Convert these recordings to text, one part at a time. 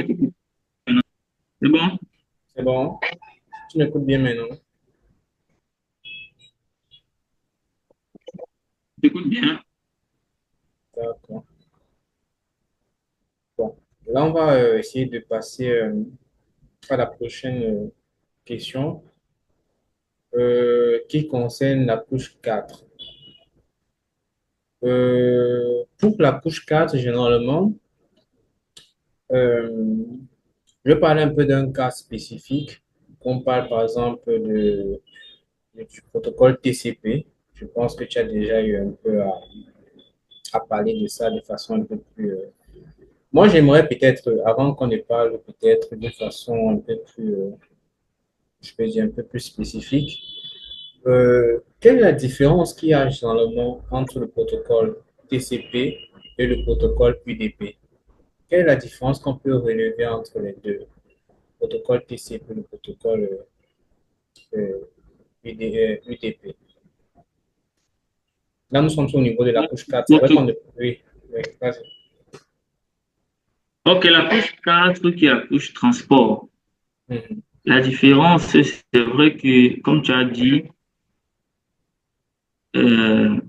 C'est bon? C'est bon, tu m'écoutes bien maintenant. J'écoute bien. D'accord. Bon, là, on va essayer de passer à la prochaine question qui concerne la couche 4. Pour la couche 4, généralement, euh, je vais parler un peu d'un cas spécifique. On parle par exemple du protocole TCP. Je pense que tu as déjà eu un peu à parler de ça de façon un peu plus moi, j'aimerais peut-être, avant qu'on ne parle peut-être d'une façon un peu plus, je peux dire un peu plus spécifique, quelle est la différence qu'il y a généralement entre le protocole TCP et le protocole UDP? Quelle est la différence qu'on peut relever entre les deux, le protocole TCP et le protocole UDP? Là, nous sommes au niveau de la couche 4. C'est vrai qu'on ne... Oui, oui, vas-y. Ok, la couche 4 qui est la couche transport. Mhm, La différence, c'est vrai que, comme tu as dit, euh,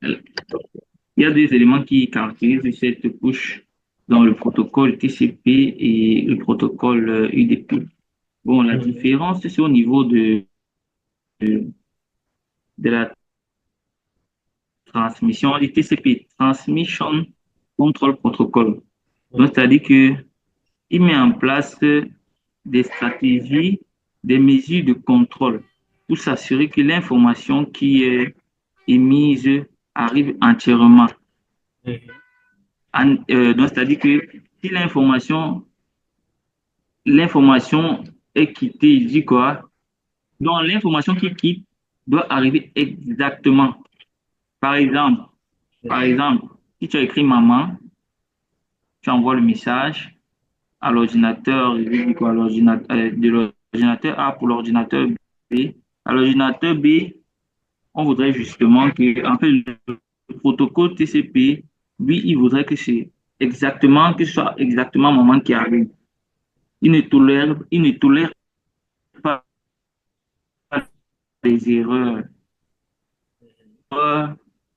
il y a des éléments qui caractérisent cette couche dans le protocole TCP et le protocole UDP. Bon, la mhm, différence, c'est au niveau de la transmission. On dit TCP, Transmission Control Protocol. Donc, mhm, c'est-à-dire que il met en place des stratégies, des mesures de contrôle pour s'assurer que l'information qui est émise arrive entièrement. mhm, Donc, c'est-à-dire que si l'information est quittée, il dit quoi? Donc, l'information qui quitte doit arriver exactement. Par exemple, par mhm. exemple, si tu as écrit maman, tu envoies le message à l'ordinateur, il dit quoi, de l'ordinateur A pour l'ordinateur B. À l'ordinateur B, on voudrait justement que, en fait, le protocole TCP, lui, il voudrait que c'est exactement, que ce soit exactement le moment qui arrive. Il ne tolère pas les erreurs.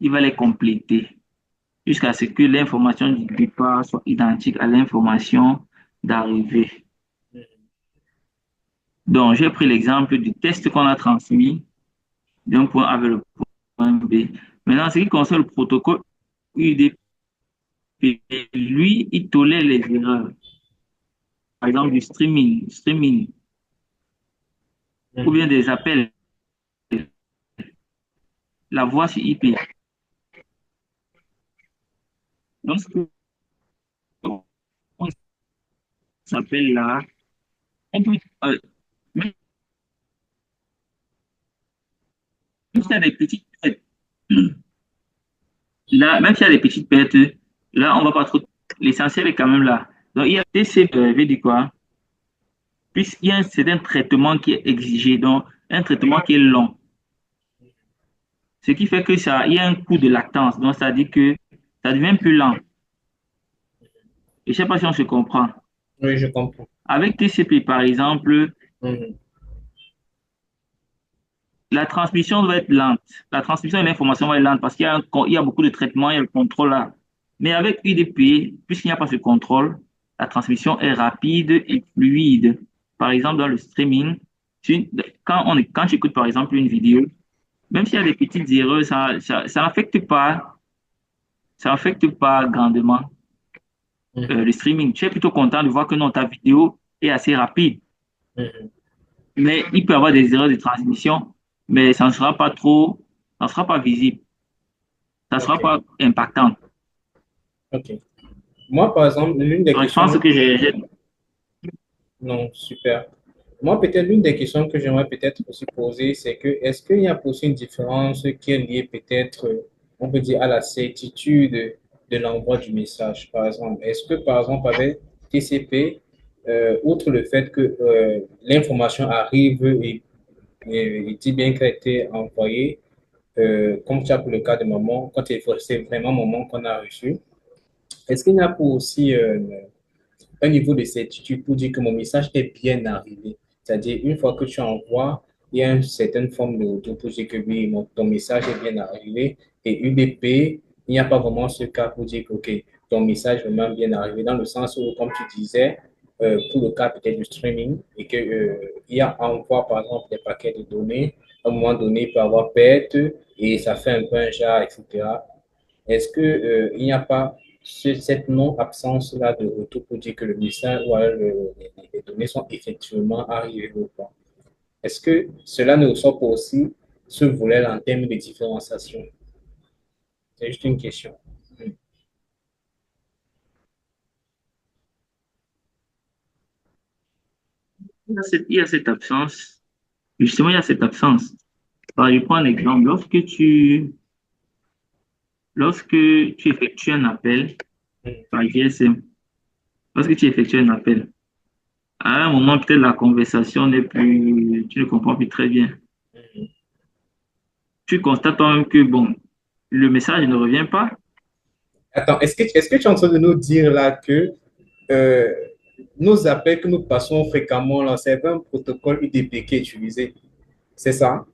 Il va les compléter jusqu'à ce que l'information du départ soit identique à l'information d'arrivée. Donc, j'ai pris l'exemple du test qu'on a transmis d'un point A vers le point B. Maintenant, en ce qui concerne le protocole UDP, lui, il tolère les erreurs. Par exemple, du streaming, ou bien Mhm. des appels, la voix sur IP. Donc, ce qu'on s'appelle là, on peut, même s'il y a des petites pertes, là, même s'il y a des petites pertes, là, on va pas trop. L'essentiel est quand même là. Donc, il y a TCP, veut dire quoi? Puisqu'il y a un certain traitement qui est exigé, donc un traitement qui est long. Ce qui fait que ça, il y a un coût de latence. Donc, ça dit que ça devient plus lent. Et je ne sais pas si on se comprend. Oui, je comprends. Avec TCP, par exemple, Mhm. la transmission doit être lente. La transmission de l'information va être lente parce il y a beaucoup de traitements, il y a le contrôle là. Mais avec UDP, puisqu'il n'y a pas ce contrôle, la transmission est rapide et fluide. Par exemple, dans le streaming, quand tu écoutes par exemple une vidéo, même s'il y a des petites erreurs, ça n'affecte pas grandement Mhm. le streaming. Tu es plutôt content de voir que non, ta vidéo est assez rapide. Mhm. Mais il peut y avoir des erreurs de transmission, mais ça ne sera pas visible, ça ne sera Ok, pas impactant. ok. Moi, par exemple, l'une des Donc, je pense questions, que non, super. Moi, peut-être l'une des questions que j'aimerais peut-être aussi poser, c'est que est-ce qu'il y a aussi une différence qui est liée peut-être, on peut dire, à la certitude de l'envoi du message, par exemple? Est-ce que, par exemple, avec TCP, outre le fait que l'information arrive et dit bien qu'elle a été envoyée, comme tu as pour le cas de maman, quand c'est vraiment maman qu'on a reçu, est-ce qu'il n'y a pas aussi un niveau de certitude pour dire que mon message est bien arrivé. C'est-à-dire, une fois que tu envoies, il y a une certaine forme de retour pour dire que oui, ton message est bien arrivé. Et UDP, il n'y a pas vraiment ce cas pour dire que, OK, ton message est vraiment bien arrivé, dans le sens où, comme tu disais, pour le cas peut-être du streaming, et que, il y a envoi, par exemple, des paquets de données, à un moment donné, il peut y avoir perte, et ça fait un peu un jar, etc. Est-ce que, il n'y a pas cette non-absence-là de retour pour dire que le message ou alors les données sont effectivement arrivées ou pas? Est-ce que cela ne ressort pas aussi ce volet-là en termes de différenciation? C'est juste une question. Hmm. Il y a cette absence. Justement, il y a cette absence. Alors, je prends un exemple. Lorsque tu effectues un appel Hmm. par GSM, lorsque tu effectues un appel, à un moment, peut-être la conversation n'est plus, tu ne comprends plus très bien. Hmm. Tu constates toi-même que, bon, le message ne revient pas. Attends, est-ce que tu es en train de nous dire là que euh, nos appels que nous passons fréquemment, là, c'est un protocole UDP qui est utilisé? C'est ça?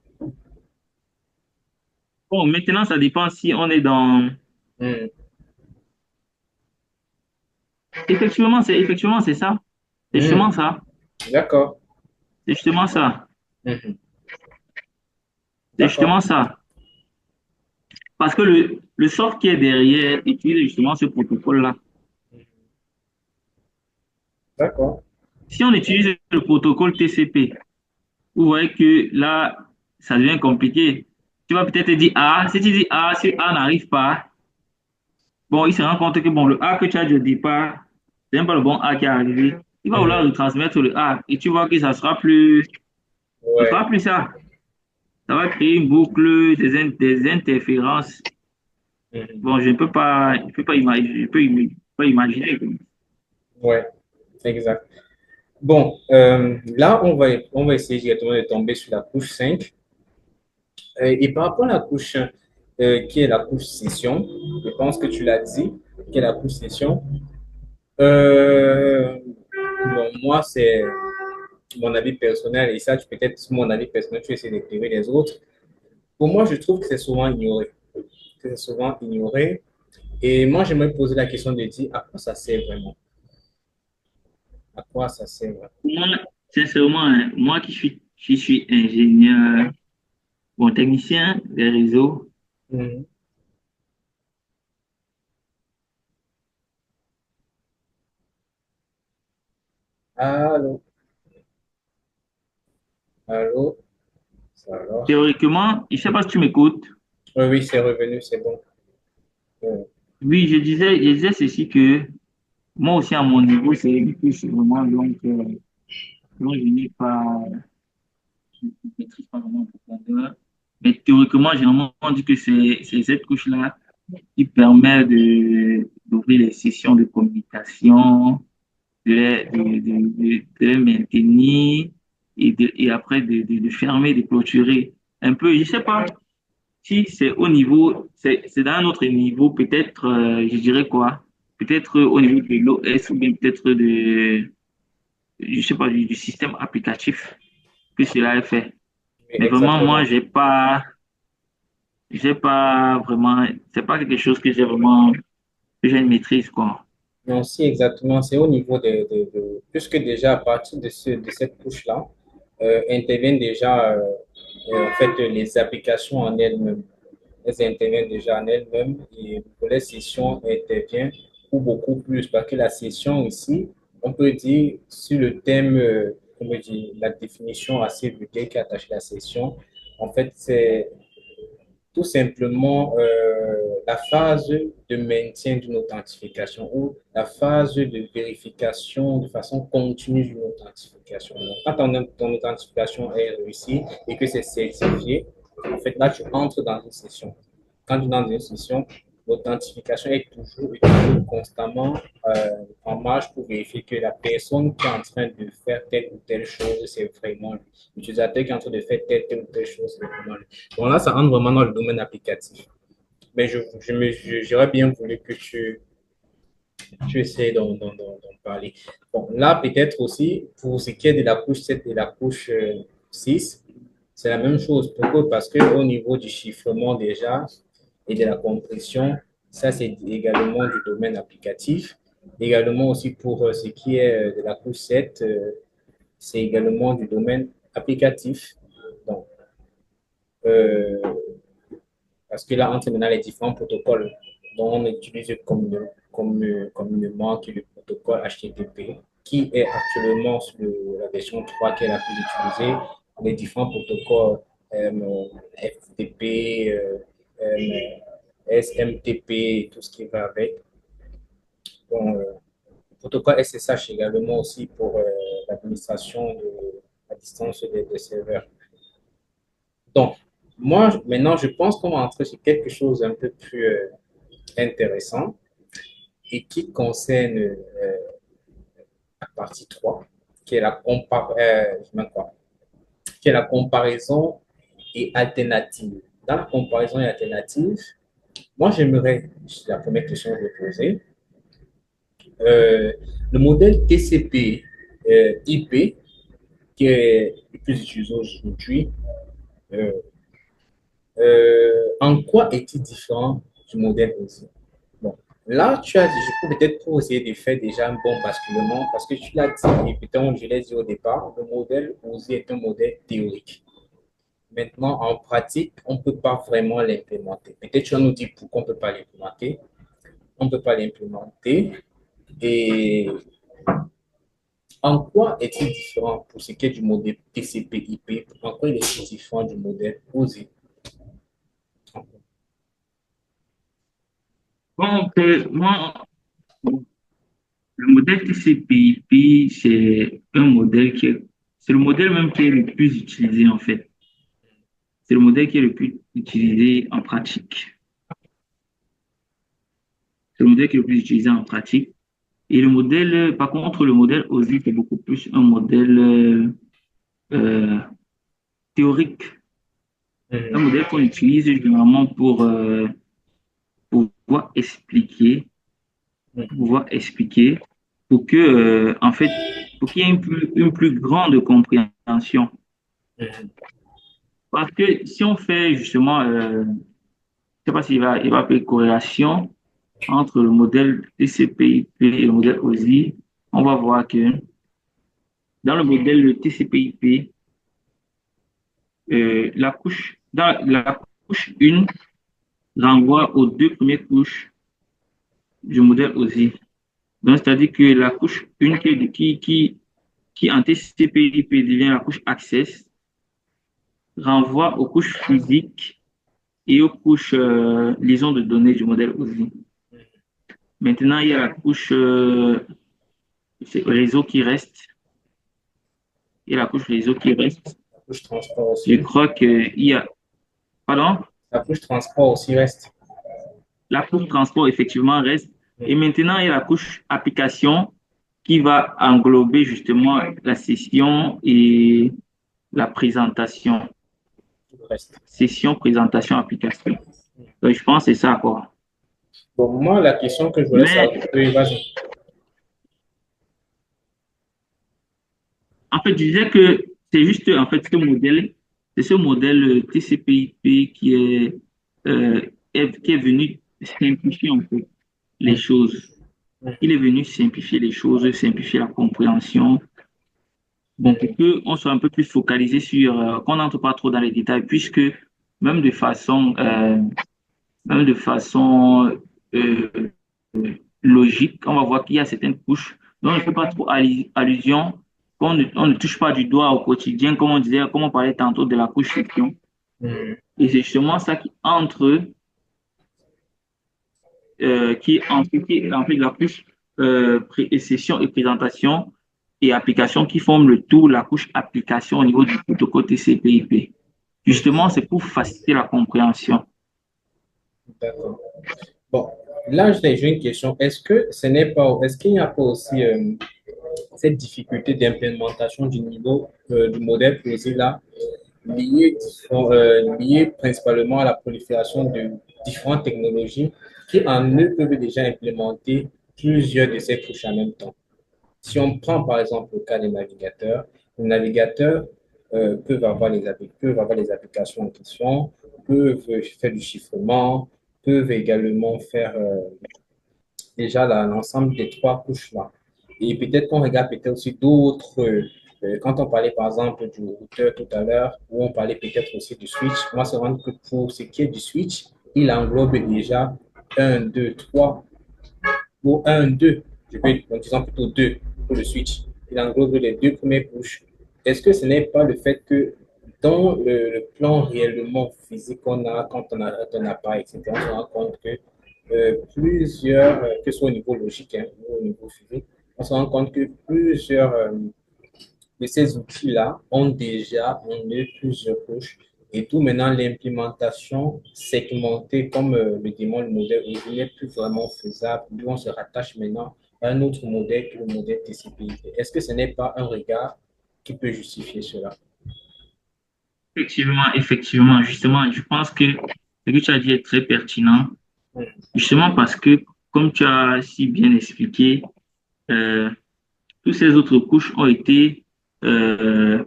Bon, maintenant, ça dépend si on est dans... Hmm. Effectivement, c'est ça. C'est justement Hmm. ça. D'accord. C'est justement ça. Hmm. C'est D'accord. justement ça. Parce que le soft qui est derrière utilise justement ce protocole-là. D'accord. Si on utilise le protocole TCP, vous voyez que là, ça devient compliqué. Tu vas peut-être dire A. Si tu dis A, si A n'arrive pas, bon, il se rend compte que bon, le A que tu as dit au départ, c'est même pas le bon A qui est arrivé. Il va vouloir Hmm. retransmettre le A et tu vois que ça Ouais. sera plus ça. Ça va créer une boucle, des interférences. Hmm. Bon, je peux pas imaginer, pas imaginer. Ouais. Exact. Bon, là, on va essayer directement de tomber sur la couche 5. Et par rapport à la couche 1, qui est la couche session, je pense que tu l'as dit, qui est la couche session. Euh, bon, moi, c'est mon avis personnel, et ça, peut-être mon avis personnel, tu essaies d'éclairer les autres. Pour moi, je trouve que c'est souvent ignoré. Que c'est souvent ignoré. Et moi, j'aimerais poser la question de dire à quoi ça sert vraiment? À quoi ça sert vraiment? Moi, sincèrement, hein, moi qui suis ingénieur, bon, technicien des réseaux, Mhm. Allô, allô, ça alors? théoriquement, je ne sais pas si tu m'écoutes. Oui, oui, c'est revenu, c'est bon. Oui, je disais ceci que moi aussi, à mon niveau, c'est une couche vraiment, donc je n'ai pas, je ne maîtrise pas vraiment en profondeur. Mais théoriquement, j'ai vraiment dit que c'est cette couche-là qui permet d'ouvrir les sessions de communication, de les maintenir et après de fermer, de clôturer un peu. Je ne sais pas si c'est au niveau, c'est dans un autre niveau, peut-être, je dirais quoi? Peut-être au niveau de l'OS ou bien peut-être je sais pas, du système applicatif que cela est fait. Oui, Mais vraiment, moi, exactement. j'ai pas vraiment, c'est pas quelque chose que j'ai vraiment, que j'ai une maîtrise, quoi. Non, si, exactement. C'est au niveau puisque déjà à partir de cette couche-là, interviennent déjà en fait les applications en elles-mêmes. Elles interviennent déjà en elles-mêmes et pour les sessions intervient ou beaucoup plus parce que la session ici, on peut dire sur le thème, comment dire, la définition assez vulgaire qui est attachée à la session, en fait, c'est tout simplement la phase de maintien d'une authentification ou la phase de vérification de façon continue d'une authentification. Donc, quand ton authentification est réussie et que c'est certifié, en fait, là, tu entres dans une session. Quand tu entres dans une session, l'authentification est toujours constamment en marche pour vérifier que la personne qui est en train de faire telle ou telle chose, c'est vraiment lui. L'utilisateur qui est en train de faire telle ou telle chose, c'est vraiment lui. Bon, là, ça rentre vraiment dans le domaine applicatif. Mais j'aurais bien voulu que tu essaies d'en parler. Bon, là, peut-être aussi, pour ce qui est de la couche 7 et la couche 6, c'est la même chose. Pourquoi? Parce qu'au niveau du chiffrement déjà et de la compression, ça, c'est également du domaine applicatif. Également aussi pour ce qui est de la couche 7, c'est également du domaine applicatif. Donc, euh, parce que là, entre maintenant les différents protocoles dont on utilise communément, qui est le protocole HTTP, qui est actuellement sur la version 3 qui est la plus utilisée, les différents protocoles FTP, SMTP, tout ce qui va avec. Bon, le protocole SSH également aussi pour l'administration de la distance des serveurs. Donc, moi, maintenant, je pense qu'on va entrer sur quelque chose un peu plus intéressant et qui concerne la partie 3, qui est qui est la comparaison et alternative. Dans la comparaison et alternative, moi, j'aimerais, c'est la première question que je vais poser, euh, le modèle TCP IP, qui est le plus utilisé aujourd'hui, euh, en quoi est-il différent du modèle OSI? Bon, là, je peux peut-être pour essayer de faire déjà un bon basculement, parce que tu l'as dit, et peut-être je l'ai dit au départ, le modèle OSI est un modèle théorique. Maintenant, en pratique, on ne peut pas vraiment l'implémenter. Peut-être tu vas nous dire pourquoi on ne peut pas l'implémenter. On ne peut pas l'implémenter. Et en quoi est-il différent pour ce qui est du modèle TCP/IP? En quoi il est différent du modèle OSI? Bon, moi, le modèle TCP/IP, c'est un modèle c'est le modèle même qui est le plus utilisé en fait. C'est le modèle qui est le plus utilisé en pratique. C'est le modèle qui est le plus utilisé en pratique. Et le modèle, par contre, le modèle OSI, c'est beaucoup plus un modèle euh, théorique. Un Mhm. modèle qu'on utilise généralement pour pouvoir expliquer, pour que, en fait, pour qu'il y ait une plus grande compréhension. Mhm. Parce que si on fait justement, je ne sais pas il va appeler corrélation entre le modèle TCP/IP et le modèle OSI, on va voir que dans le modèle TCP/IP, dans la couche 1 renvoie aux deux premières couches du modèle OSI. Donc, c'est-à-dire que la couche 1 qui en TCP/IP devient la couche access, renvoie aux couches physiques et aux couches liaison de données du modèle OSI. Maintenant, il y a la couche réseau qui reste. Il y a la couche réseau qui reste. La couche transport Je aussi. crois qu'il y a, pardon, La couche transport aussi reste. la couche transport effectivement reste. Et maintenant, il y a la couche application qui va englober justement la session et la présentation. Tout reste. Session, présentation, application. Donc, je pense que c'est ça, quoi. Bon, moi, la question que je voulais savoir, Mais oui, vas-y. en fait, je disais que c'est juste en fait c'est ce modèle TCP/IP euh, qui est venu simplifier en fait les choses. Il est venu simplifier les choses, simplifier la compréhension. Bon, pour qu'on soit un peu plus focalisé qu'on n'entre pas trop dans les détails, puisque même de façon, euh, même de façon euh, logique, on va voir qu'il y a certaines couches dont on ne fait pas trop allusion, on ne touche pas du doigt au quotidien, comme on disait, comme on parlait tantôt de la couche fiction. Mhm. Et c'est justement ça qui en fait la couche session et présentation et application qui forment le tout, la couche application au niveau du protocole TCP/IP. Justement, c'est pour faciliter la compréhension. D'accord. Bon, là, j'ai une question. Est-ce qu'il n'y a pas aussi cette difficulté d'implémentation du niveau du modèle posé là, liée principalement à la prolifération de différentes technologies qui en eux peuvent déjà implémenter plusieurs de ces couches en même temps. Si on prend par exemple le cas des navigateurs, les navigateurs peuvent avoir les applications en question, peuvent faire du chiffrement, peuvent également faire déjà l'ensemble des trois couches-là. Et peut-être qu'on regarde peut-être aussi d'autres, quand on parlait par exemple du routeur tout à l'heure, où on parlait peut-être aussi du switch, moi, se rendre que pour ce qui est du switch, il englobe déjà un, 2, 3, ou un, 2, je vais, en disant plutôt 2 pour le switch. Il englobe les deux premières couches. Est-ce que ce n'est pas le fait que dans le plan réellement physique qu'on a quand on arrête un appareil, etc., on se rend compte que plusieurs, que ce soit au niveau logique hein, ou au niveau physique, on se rend compte que plusieurs de ces outils-là ont déjà en eux plusieurs couches. Et tout maintenant, l'implémentation segmentée, comme le démon le modèle, il n'est plus vraiment faisable. Nous, on se rattache maintenant à un autre modèle que le modèle TCP/IP. Est-ce que ce n'est pas un regard qui peut justifier cela? Effectivement, effectivement, justement, je pense que ce que tu as dit est très pertinent, justement parce que, comme tu as si bien expliqué, euh, toutes ces autres couches ont été euh,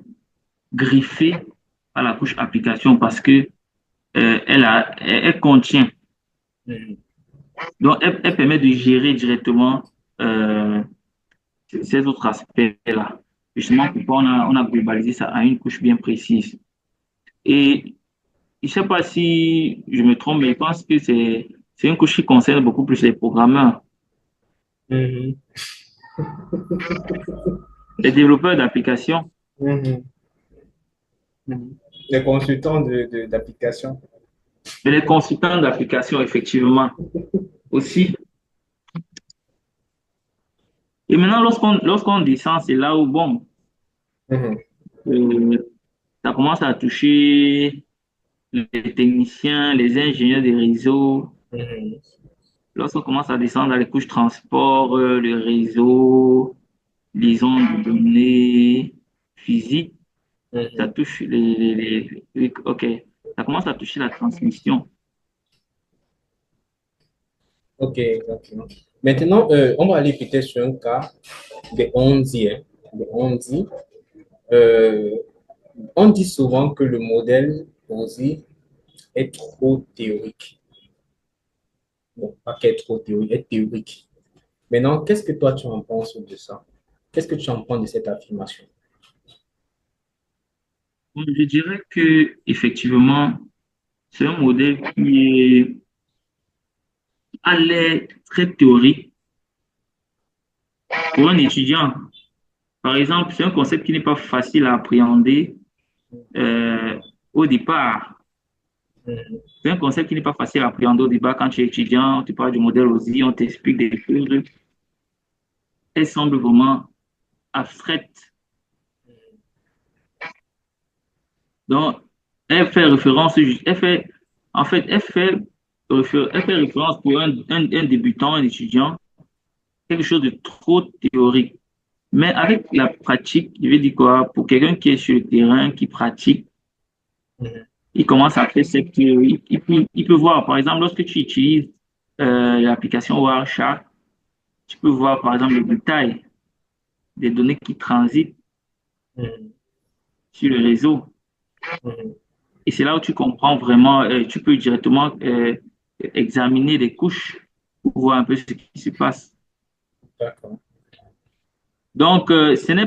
griffées à la couche application parce que elle contient, Mhm. donc elle permet de gérer directement euh, ces autres aspects-là. Justement, pourquoi on a globalisé ça à une couche bien précise. Et je ne sais pas si je me trompe, mais je pense que c'est une couche qui concerne beaucoup plus les programmeurs, Mhm. les développeurs d'applications, Mhm. Mhm. Les consultants d'application. mais les consultants d'applications, effectivement, aussi. Et maintenant, lorsqu'on descend, c'est là où, bon, Mhm. euh, ça commence à toucher les techniciens, les ingénieurs des réseaux. Mhm. Lorsqu'on commence à descendre dans les couches transport, le réseau, liaison de données physiques, ça Mhm. touche ok, ça commence à toucher la transmission. Ok, exactement. Maintenant, on va aller peut-être sur un cas des on-dit. Hein. Des on-dit. Euh, on dit souvent que le modèle OSI est trop théorique. Bon, pas qu'elle est trop théorique, est théorique. Maintenant, qu'est-ce que toi tu en penses de ça? Qu'est-ce que tu en penses de cette affirmation? Bon, je dirais que effectivement, c'est un modèle qui est à l'air très théorique pour un étudiant. Par exemple, c'est un concept qui n'est pas facile à appréhender euh, au départ. Mhm. C'est un concept qui n'est pas facile à appréhender au départ quand tu es étudiant, tu parles du modèle OSI, on t'explique des choses. Elle semble vraiment abstraite. Donc, elle fait référence, en fait, elle fait référence pour un débutant, un étudiant, quelque chose de trop théorique. Mais avec la pratique, je vais dire quoi, pour quelqu'un qui est sur le terrain, qui pratique, Mhm. il commence à faire cette théorie. Il peut voir, par exemple, lorsque tu utilises l'application Wireshark, tu peux voir, par exemple, le détail des données qui transitent Mhm. sur le réseau. Mhm. Et c'est là où tu comprends vraiment, tu peux directement examiner les couches pour voir un peu ce qui se passe. D'accord. Donc, ce n'est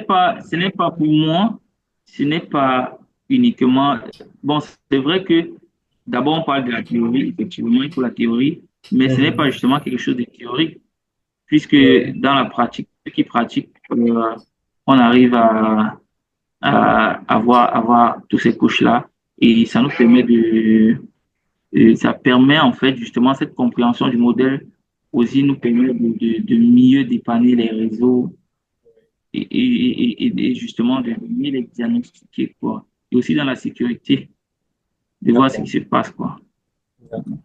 pas pour moi, ce n'est pas uniquement. Bon, c'est vrai que d'abord on parle de la théorie, effectivement, il faut la théorie, mais ce n'est pas Mhm. justement quelque chose de théorique, puisque Ouais. dans la pratique, ceux qui pratiquent, on arrive à voir toutes ces couches-là et ça nous permet et ça permet en fait justement cette compréhension du modèle aussi nous permet de mieux dépanner les réseaux et justement de mieux les diagnostiquer, quoi. Et aussi dans la sécurité, de voir ce qui D'accord. se passe, quoi. D'accord.